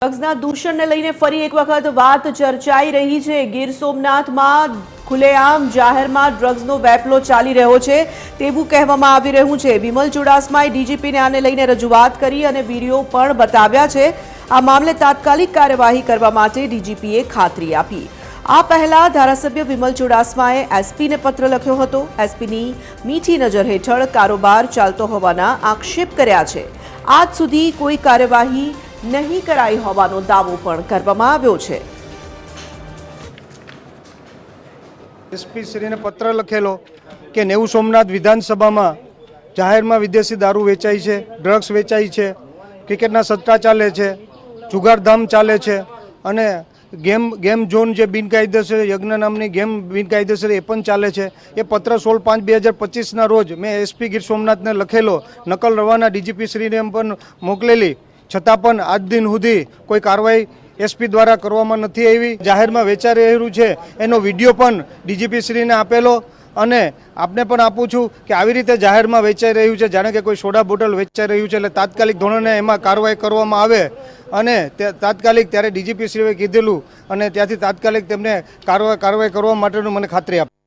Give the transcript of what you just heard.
ડ્રગ્સના દૂષણને લઈને ફરી એક વખત વાત ચર્ચાઈ રહી છે। ગીર સોમનાથમાં ખુલ્લેઆમ જાહેરમાં ડ્રગ્સનો વેપલો ચાલી રહ્યો છે તેવું કહેવામાં આવી રહ્યું છે। વિમલ ચુડાસમાએ ડીજીપીને આને લઈને રજૂઆત કરી અને વિડીયો પણ બતાવ્યા છે। આ મામલે તાત્કાલિક કાર્યવાહી કરવા માટે ડીજીપીએ ખાતરી આપી। આ પહેલા ધારાસભ્ય વિમલ ચુડાસમાએ એસપીને પત્ર લખ્યો હતો। એસપીની મીઠી નજર હેઠળ કારોબાર ચાલતો હોવાના આક્ષેપ કર્યા છે। આજ સુધી કોઈ કાર્યવાહી नहीं कराई होવાનો દાવો પણ કરવામાં આવ્યો છે। એસપી શ્રીને પત્ર લખેલો કે નેવું સોમનાથ વિધાનસભામાં જાહેરમાં વિદેશી દારૂ વેચાય છે, ડ્રગ્સ વેચાય છે, ક્રિકેટના સટ્ટા ચાલે છે, જુગારધામ ચાલે છે અને ગેમ ઝોન જે બિનકાયદેસર યજ્ઞ નામની ગેમ બિનકાયદેસર એ પણ ચાલે છે। એ પત્ર 16/5/2025ના રોજ મેં એસપી ગીર સોમનાથને લખેલો, નકલ રવાના ડીજીપી શ્રીને પણ મોકલેલી, છતાં પણ આજ દિન સુધી કોઈ કાર્યવાહી એસપી દ્વારા કરવામાં નથી આવી। જાહેરમાં વેચાઈ રહ્યું છે એનો વિડીયો પણ ડીજીપી શ્રીને આપેલો અને આપને પણ આપું છું કે આવી રીતે જાહેરમાં વેચાઈ રહ્યું છે જાણે કે કોઈ સોડા બોટલ વેચાઈ રહ્યું છે, એટલે તાત્કાલિક ધોરણે એમાં કાર્યવાહી કરવામાં આવે અને તાત્કાલિક ત્યારે ડીજીપી શ્રીએ કીધેલું અને ત્યાંથી તાત્કાલિક તેમને કાર્યવાહી કરવા માટેનું મને ખાતરી આપી।